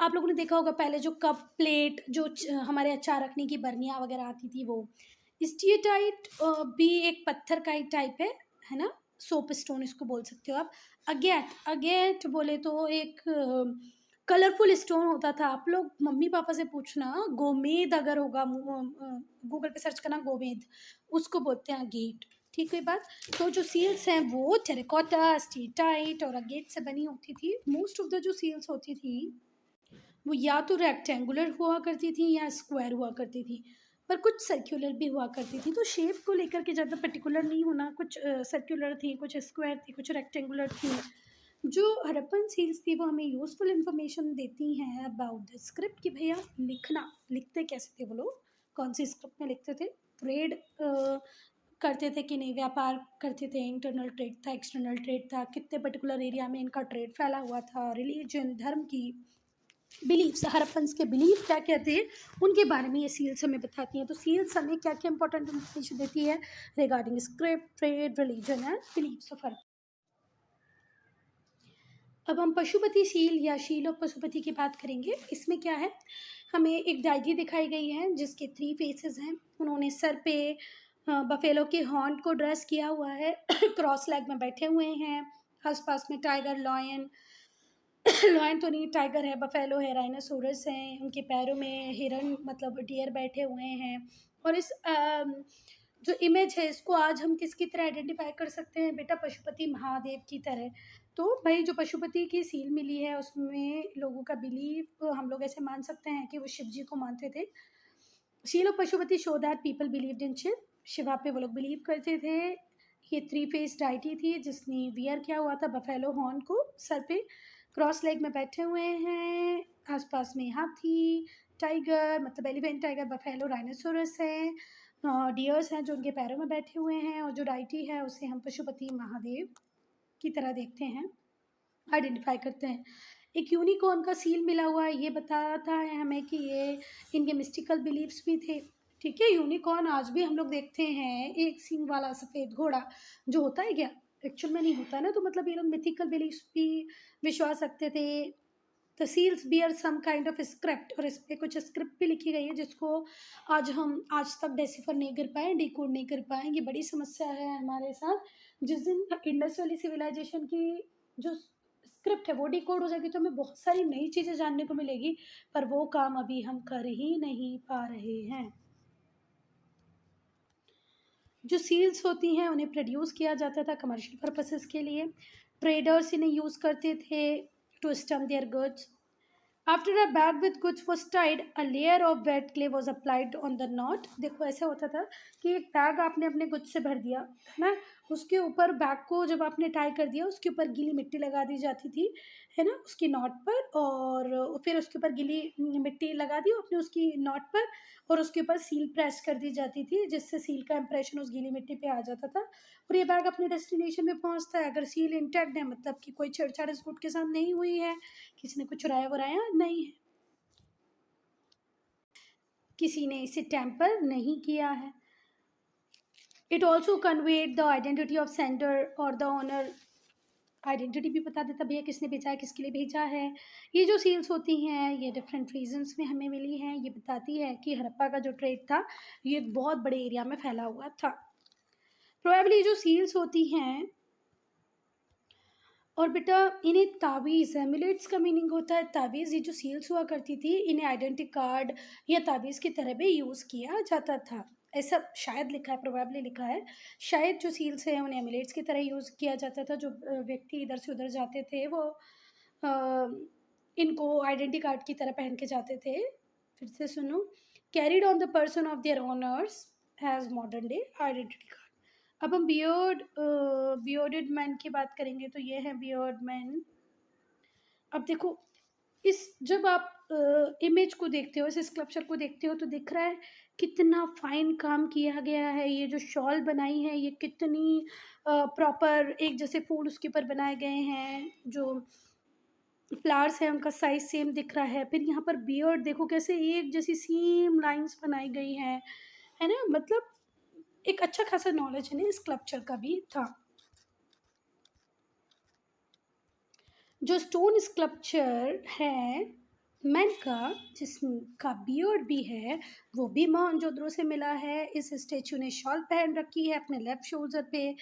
आप लोगों ने देखा होगा पहले जो कप प्लेट, जो हमारे अचार रखने की बर्नियाँ वगैरह आती थी वो। स्टीएटाइट भी एक पत्थर का ही टाइप है ना? सोप स्टोन इसको बोल सकते हो आप। अगेट अगेट बोले तो एक कलरफुल स्टोन होता था। आप लोग मम्मी पापा से पूछना, गोमेद अगर होगा, गूगल पे सर्च करना गोमेद, उसको बोलते हैं अगेट। ठीक है बात? तो जो सील्स हैं वो टेराकोटा, स्टीटाइट और अगेट से बनी होती थी। मोस्ट ऑफ द जो सील्स होती थी वो या तो रेक्टेंगुलर हुआ करती थी या स्क्वायर हुआ करती थी, पर कुछ सर्कुलर भी हुआ करती थी। तो शेप को लेकर के ज़्यादा पर्टिकुलर नहीं होना, कुछ सर्कुलर थी, कुछ स्क्वायर थी, कुछ रेक्टेंगुलर थी। जो हड़प्पन सील्स थी वो हमें यूज़फुल इन्फॉर्मेशन देती हैं अबाउट द स्क्रिप्ट, कि भैया लिखते कैसे थे वो लोग, कौन सी स्क्रिप्ट में लिखते थे, ट्रेड करते थे कि नहीं, व्यापार करते थे, इंटरनल ट्रेड था, एक्सटर्नल ट्रेड था, कितने पर्टिकुलर एरिया में इनका ट्रेड फैला हुआ था, रिलीजन, धर्म की बिलीफ्स, हड़प्पन्स के बिलीफ क्या क्या थे, उनके बारे में ये सील्स हमें बताती हैं। तो सील्स हमें क्या क्या इंपॉर्टेंट इन्फॉर्मेशन देती है regarding script, trade, religion and beliefs of Harappan. अब हम पशुपति सील या शील ऑफ पशुपति की बात करेंगे। इसमें क्या है, हमें एक डायरी दिखाई गई है जिसके 3 फेसेस हैं। उन्होंने सर पे बफेलो के हॉर्न को ड्रेस किया हुआ है, क्रॉस लेग में बैठे हुए हैं, आस-पास में टाइगर, लॉयन लॉयन तो नहीं, टाइगर है, बफेलो है, राइनोसोरस हैं, उनके पैरों में हिरन मतलब डियर बैठे हुए हैं। और इस जो इमेज है इसको आज हम किसकी तरह आइडेंटिफाई कर सकते हैं बेटा? पशुपति महादेव की तरह। तो भाई जो पशुपति की सील मिली है उसमें लोगों का बिलीव, हम लोग ऐसे मान सकते हैं कि वो शिव जी को मानते थे। Seal of Pashupati show that people believed in Shiv, Shiva पे वो लोग बिलीव करते थे। ये 3 फेस डाइटी थी जिसने वियर किया हुआ था बफेलो हॉर्न को सर पे, क्रॉस लेग में बैठे हुए हैं, आसपास में हाथी, टाइगर मतलब एलिफेंट, टाइगर, बफेलो, राइनोसोरस है, डियर्स हैं जो उनके पैरों में बैठे हुए हैं, और जो डाइटी है उसे हम पशुपति महादेव की तरह देखते हैं, आइडेंटिफाई करते हैं। एक यूनिकॉर्न का सील मिला हुआ है, ये बताता है हमें कि ये इनके मिस्टिकल बिलीव्स भी थे। ठीक है, यूनिकॉर्न आज भी हम लोग देखते हैं, एक सींग वाला सफ़ेद घोड़ा जो होता है क्या, एक्चुअल में नहीं होता ना, तो मतलब ये लोग मिथिकल बिलीफ्स भी विश्वास रखते थे। The seals bear some kind of script, और इस पे कुछ स्क्रिप्ट भी लिखी गई है जिसको हम आज तक डेसिफर नहीं कर पाए, डिकोड नहीं कर पाए। ये बड़ी समस्या है हमारे साथ। जिस दिन इंडस वैली सिविलाइजेशन की जो स्क्रिप्ट है वो डिकोड हो जाएगी तो हमें बहुत सारी नई चीज़ें जानने को मिलेगी, पर वो काम अभी हम कर ही नहीं पा रहे हैं। जो सील्स होती हैं उन्हें प्रोड्यूस किया जाता था कमर्शियल पर्पसेस के लिए। ट्रेडर्स इन्हें यूज़ करते थे to stamp their goods. After a bag with goods was tied, a layer of wet clay was applied on the knot। देखो ऐसे होता था कि एक बैग आपने अपने गुड्स से भर दिया है ना, उसके ऊपर बैग को जब आपने टाई कर दिया उसके ऊपर गीली मिट्टी लगा दी जाती थी, है ना, उसकी नॉट पर, और फिर उसके ऊपर गीली मिट्टी लगा दी अपने उसकी नॉट पर, और उसके ऊपर सील प्रेस कर दी जाती थी जिससे सील का इंप्रेशन उस गीली मिट्टी पे आ जाता था और ये बैग अपने डेस्टिनेशन में पहुंचता है। अगर सील इंटैक्ट है मतलब कि कोई छेड़छाड़ इस गुड के साथ नहीं हुई है, किसी ने कुछ चुराया वराया नहीं है, किसी ने इसे टैम्पर नहीं किया है। It also conveyed the identity of sender और द ओनर। आइडेंटिटी भी बता देता भैया किसने भेजा है, किसके लिए भेजा है। ये जो सील्स होती हैं ये डिफरेंट रीजन्स में हमें मिली हैं। ये बताती है कि हड़प्पा का जो ट्रेड था ये एक बहुत बड़े एरिया में फैला हुआ था। प्रोबेबली जो सील्स होती हैं, और बेटा इन्हें ताबीज़, एमुलेट्स का मीनिंग होता है ताबीज़। ये जो सील्स हुआ करती थी इन्हें आइडेंटिटी कार्ड या ताबीज़ की तरह भी यूज़ किया जाता था, ऐसा शायद लिखा है, प्रोबेबली लिखा है। शायद जो सील्स हैं उन्हें एमुलेट्स की तरह यूज़ किया जाता था। जो व्यक्ति इधर से उधर जाते थे वो इनको आइडेंटिटी कार्ड की तरह पहन के जाते थे। फिर से सुनो, carried on the person of their owners has modern day identity card. अब हम बियर्डेड मैन की बात करेंगे तो ये है बियर्ड मैन। अब देखो इस जब आप इमेज को देखते हो, इस स्कल्पचर को देखते हो तो दिख रहा है कितना फाइन काम किया गया है। ये जो शॉल बनाई है ये कितनी प्रॉपर एक जैसे फूल उसके ऊपर बनाए गए हैं। जो फ्लावर्स है उनका साइज सेम दिख रहा है। फिर यहाँ पर बियर्ड देखो कैसे एक जैसी सेम लाइंस बनाई गई हैं, है ना। मतलब एक अच्छा खासा नॉलेज है इस स्कल्पचर का भी था। जो स्टोन स्कल्पचर है मैन का जिसका बियर्ड भी है वो भी मोहनजोदड़ो से मिला है। इस स्टेचू ने शॉल पहन रखी है अपने लेफ्ट शोल्डर पे।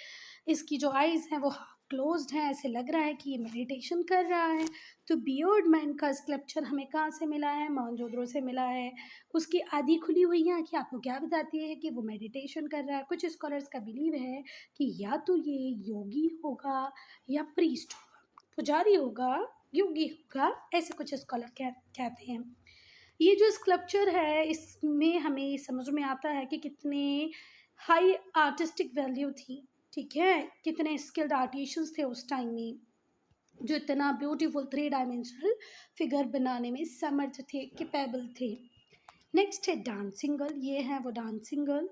इसकी जो आईज हैं वो हाफ क्लोज्ड हैं, ऐसे लग रहा है कि ये मेडिटेशन कर रहा है। तो बियर्ड मैन का स्कल्पचर हमें कहाँ से मिला है, मोहनजोदड़ो से मिला है। उसकी आधी खुली हुई आँखें आपको क्या बताती है कि वो मेडिटेशन कर रहा है। कुछ स्कॉलर्स का बिलीव है कि या तो ये योगी होगा या प्रीस्ट होगा, पुजारी होगा, योगी होगा, ऐसे कुछ स्कॉलर कहते हैं। ये जो स्कल्पचर है इसमें हमें समझ में आता है कि कितने हाई आर्टिस्टिक वैल्यू थी, ठीक है, कितने स्किल्ड आर्टिशियंस थे उस टाइम में जो इतना ब्यूटीफुल 3 डायमेंशनल फिगर बनाने में समर्थ थे, कैपेबल थे। नेक्स्ट है डांसिंग गर्ल। ये है वो डांसिंग गर्ल।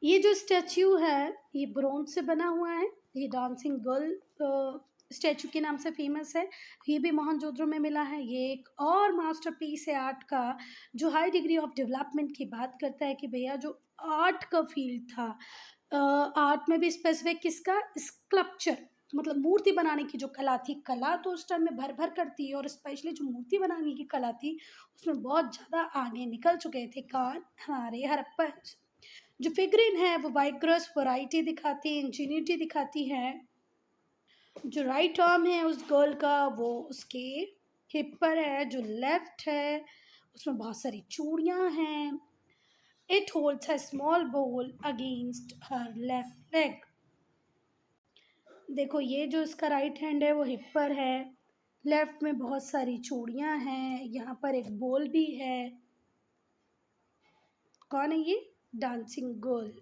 ये जो स्टैच्यू है ये ब्रोंज से बना हुआ है। ये डांसिंग गर्ल स्टैचू के नाम से फेमस है। ये भी मोहनजोदड़ो में मिला है। ये एक और मास्टरपीस है आर्ट का जो हाई डिग्री ऑफ डेवलपमेंट की बात करता है कि भैया जो आर्ट का फील्ड था, आर्ट में भी स्पेसिफिक किसका, स्कल्पचर मतलब मूर्ति बनाने की जो कला थी, कला तो उस टाइम में भर भर करती है और स्पेशली जो मूर्ति बनाने की कला थी उसमें बहुत ज़्यादा आगे निकल चुके थे कौन, हमारे हड़प्पा। जो फिगरिन है वो वाइग्रस वैरायटी दिखाती है, इंजीनियरिटी दिखाती है। जो राइट आर्म है उस गर्ल का वो उसके हिप पर है, जो लेफ्ट है उसमें बहुत सारी चूड़ियां हैं। इट होल्ड्स अ स्मॉल बोल अगेंस्ट हर लेफ्ट लेग। देखो ये जो इसका राइट हैंड है वो हिप पर है, लेफ्ट में बहुत सारी चूड़ियां हैं, यहाँ पर एक बोल भी है। कौन है ये, डांसिंग गर्ल।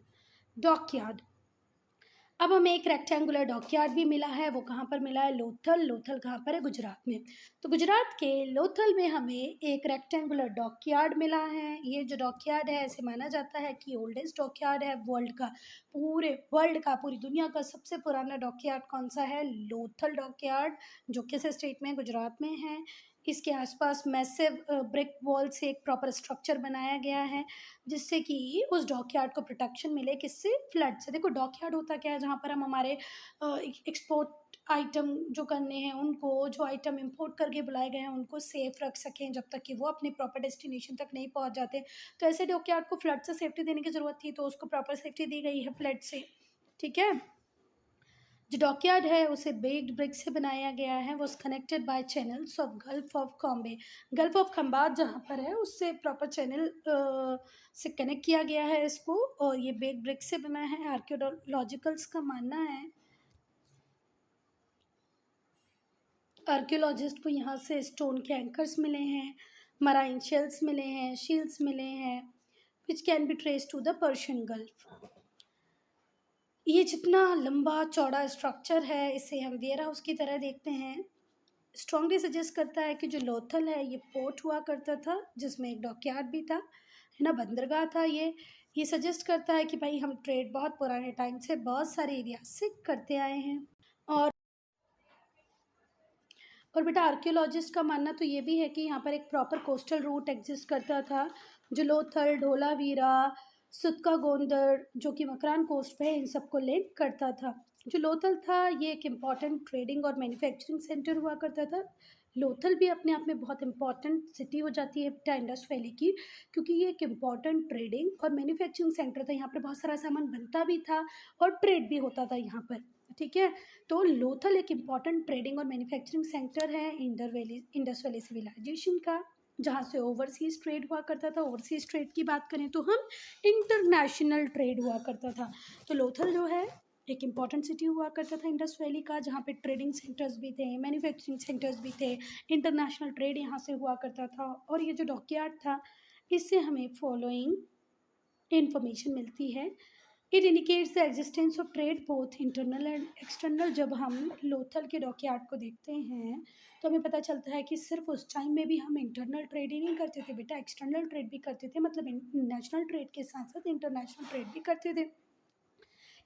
डॉकयार्ड। अब हमें एक रेक्टेंगुलर डॉकयार्ड भी मिला है। वो कहाँ पर मिला है, लोथल। लोथल कहाँ पर है, गुजरात में। तो गुजरात के लोथल में हमें एक रेक्टेंगुलर डॉकयार्ड मिला है। ये जो डॉकयार्ड है ऐसे माना जाता है कि ओल्डेस्ट डॉकयार्ड है वर्ल्ड का। पूरे वर्ल्ड का, पूरी दुनिया का सबसे पुराना डॉकयार्ड कौन सा है, लोथल डॉकयार्ड, जो किस स्टेट में, गुजरात में है। इसके आसपास मैसिव ब्रिक वॉल से एक प्रॉपर स्ट्रक्चर बनाया गया है, जिससे कि उस डॉकयार्ड को प्रोटेक्शन मिले, किससे? फ्लड से। देखो डॉकयार्ड होता क्या है, जहाँ पर हम हमारे एक्सपोर्ट आइटम जो करने हैं उनको, जो आइटम इंपोर्ट करके बुलाए गए हैं उनको सेफ रख सकें जब तक कि वो अपने प्रॉपर डेस्टिनेशन तक नहीं पहुँच जाते। तो ऐसे डॉकयार्ड को फ्लड से सेफ्टी देने की ज़रूरत थी, तो उसको प्रॉपर सेफ्टी दी गई है फ्लड से। ठीक है। जो डॉकयार्ड है उसे बेक्ड ब्रिक से बनाया गया है, वो connected by channels of Gulf of Cambay. Gulf of Khambhat जहाँ पर है उससे प्रॉपर चैनल से कनेक्ट किया गया है इसको, और ये बेक्ड ब्रिक से बना है। आर्कियोलॉजिकल्स का मानना है, आर्कियोलॉजिस्ट को यहाँ से स्टोन के एंकर्स मिले हैं, मराइन शेल्स मिले हैं, शील्ड्स मिले हैं, which can be trace to the Persian Gulf. ये जितना लंबा चौड़ा स्ट्रक्चर है इसे हम वेयर हाउस की तरह देखते हैं। स्ट्रॉन्गली सजेस्ट करता है कि जो लोथल है ये पोर्ट हुआ करता था, जिसमें एक डॉकयार्ड भी था, है ना, बंदरगाह था ये सजेस्ट करता है कि भाई हम ट्रेड बहुत पुराने टाइम से बहुत सारे एरिया से करते आए हैं। और बेटा आर्कियोलॉजिस्ट का मानना तो ये भी है कि यहाँ पर एक प्रॉपर कोस्टल रूट एग्जिस्ट करता था, जो लोथल, ढोलावीरा, सुतका गोंदर जो कि मकरान कोस्ट पे है, इन सबको लिंक करता था। जो लोथल था ये एक इम्पॉर्टेंट ट्रेडिंग और मैन्युफैक्चरिंग सेंटर हुआ करता था। लोथल भी अपने आप में बहुत इंपॉर्टेंट सिटी हो जाती है बेटा इंडस वैली की, क्योंकि ये एक इम्पॉर्टेंट ट्रेडिंग और मैन्युफैक्चरिंग सेंटर था। यहाँ पर बहुत सारा सामान बनता भी था और ट्रेड भी होता था यहाँ पर। ठीक है। तो लोथल एक इम्पॉर्टेंट ट्रेडिंग और मैन्युफैक्चरिंग सेंटर है इंडस वैली सिविलाइजेशन का, जहाँ से ओवरसीज ट्रेड हुआ करता था। ओवरसीज ट्रेड की बात करें तो हम इंटरनेशनल ट्रेड हुआ करता था। तो लोथल जो है एक इम्पॉर्टेंट सिटी हुआ करता था इंडस वैली का, जहाँ पे ट्रेडिंग सेंटर्स भी थे, मैन्युफैक्चरिंग सेंटर्स भी थे, इंटरनेशनल ट्रेड यहाँ से हुआ करता था। और ये जो डॉकयार्ड था इससे हमें फॉलोइंग इंफॉर्मेशन मिलती है। It indicates the existence of trade both internal and external. जब हम लोथल के डॉकयार्ड को देखते हैं तो हमें पता चलता है कि सिर्फ उस टाइम में भी हम इंटरनल ट्रेड ही नहीं करते थे बेटा, एक्सटर्नल ट्रेड भी करते थे, मतलब नेशनल ट्रेड के साथ साथ इंटरनेशनल ट्रेड भी करते थे।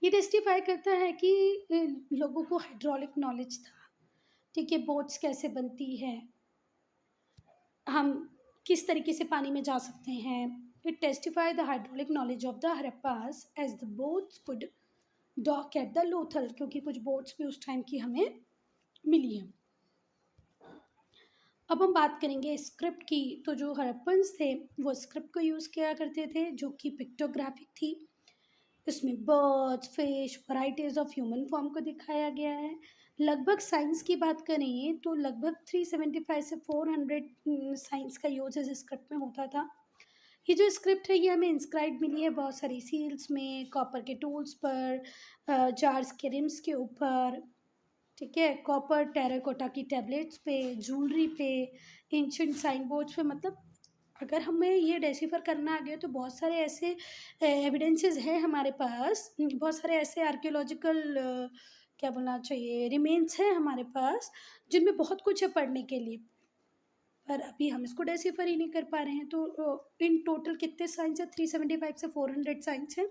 ये टेस्टिफाई करता है कि लोगों को हाइड्रोलिक नॉलेज था। ठीक है, बोट्स कैसे बनती है, हम किस तरीके से पानी में जा सकते हैं। It testify the hydraulic knowledge of the Harappas as the boats could dock at the Lothal, क्योंकि कुछ बोट्स भी उस टाइम की हमें मिली है। अब हम बात करेंगे स्क्रिप्ट की। तो जो हड़प्पन्स थे वो स्क्रिप्ट को यूज़ किया करते थे, जो कि पिक्टोग्राफिक थी। इसमें birds, fish, varieties of human form को दिखाया गया है। लगभग साइंस की बात करें तो लगभग 375 से 400 साइंस का यूज इस स्क्रिप्ट में होता था। ये जो स्क्रिप्ट है ये हमें इंस्क्राइब मिली है बहुत सारी सील्स में, कॉपर के टूल्स पर, जार्स के रिम्स के ऊपर, ठीक है, कॉपर टेराकोटा की टैबलेट्स पे, ज्वेलरी पे, एंशिएंट साइन बोर्ड्स पे। मतलब अगर हमें ये डेसिफर करना आ गया तो बहुत सारे ऐसे एविडेंसेस हैं हमारे पास, बहुत सारे ऐसे आर्कियोलॉजिकल क्या बोलना चाहिए, रिमेन्स हैं हमारे पास, जिनमें बहुत कुछ है पढ़ने के लिए, पर अभी हम इसको डेसिफर ही नहीं कर पा रहे हैं। तो इन टोटल कितने साइंस है? 375 से 400 साइंस हैं।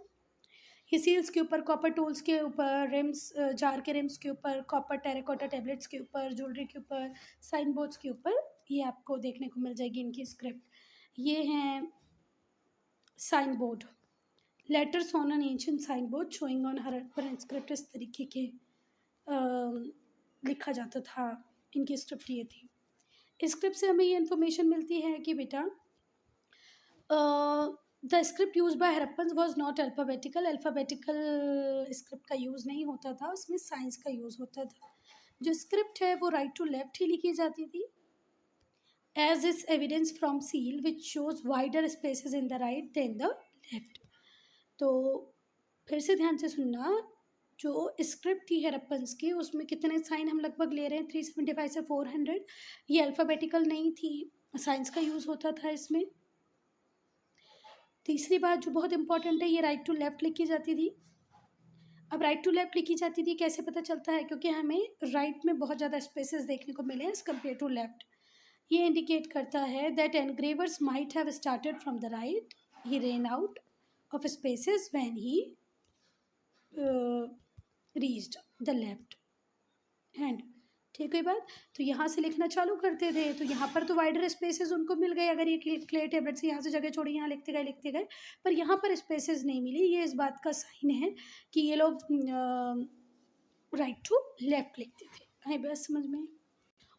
ये सील्स के ऊपर, कॉपर टूल्स के ऊपर, रिम्स, जार के रिम्स के ऊपर, कॉपर टेराकोटा टैबलेट्स के ऊपर, ज्वेलरी के ऊपर, साइन बोर्ड्स के ऊपर, ये आपको देखने को मिल जाएगी इनकी स्क्रिप्ट। ये हैं sign board, letters on an ancient sign board showing on Harappan inscript. इस तरीके के लिखा जाता था, इनकी स्क्रिप्ट ये थी। स्क्रिप्ट से हमें ये इन्फॉर्मेशन मिलती है कि बेटा the script use by Harappan was not alphabetical script का यूज़ नहीं होता था, उसमें साइंस का यूज़ होता था। जो स्क्रिप्ट है वो राइट टू लेफ्ट ही लिखी जाती थी, as is evidence from seal which shows wider spaces in the right than the left. तो फिर से ध्यान से सुनना, जो स्क्रिप्ट थी हड़प्पन्स की उसमें कितने साइन हम लगभग ले रहे हैं? 375 से 400। ये अल्फ़ाबेटिकल नहीं थी, साइंस का यूज़ होता था इसमें। तीसरी बात जो बहुत इंपॉर्टेंट है, ये राइट टू लेफ्ट लिखी जाती थी। अब राइट टू लेफ्ट लिखी जाती थी कैसे पता चलता है? क्योंकि हमें राइट में बहुत ज़्यादा स्पेसेस देखने को मिले एज़ कम्पेयर टू लेफ्ट। ये इंडिकेट करता है that engravers might have started from the right, he ran out of spaces when he reached the left hand. ठीक है बात। तो यहाँ से लिखना चालू करते थे, तो यहाँ पर तो वाइडर स्पेसेस उनको मिल गए, अगर ये क्ले टेबलेट से यहाँ से जगह छोड़ी यहाँ लिखते गए, पर यहाँ पर स्पेसेस नहीं मिली। ये इस बात का साइन है कि ये लोग राइट टू लेफ्ट लिखते थे। आई बात समझ में?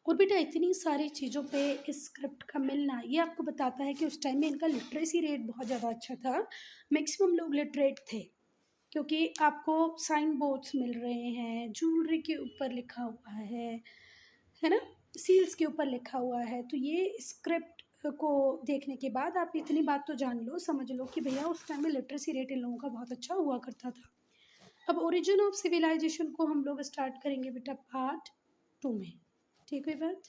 और बेटा इतनी सारी चीज़ों पे इस स्क्रिप्ट का मिलना ये आपको बताता है कि उस टाइम में इनका लिटरेसी रेट बहुत ज़्यादा अच्छा था। मैक्सिमम लोग लिटरेट थे, क्योंकि आपको साइन बोर्ड्स मिल रहे हैं, ज्वेलरी के ऊपर लिखा हुआ है ना, सील्स के ऊपर लिखा हुआ है। तो ये स्क्रिप्ट को देखने के बाद आप इतनी बात तो जान लो, समझ लो कि भैया उस टाइम में लिटरेसी रेट इन लोगों का बहुत अच्छा हुआ करता था। अब ओरिजिन ऑफ सिविलाइजेशन को हम लोग स्टार्ट करेंगे बेटा पार्ट 2 में। ठीक है बात?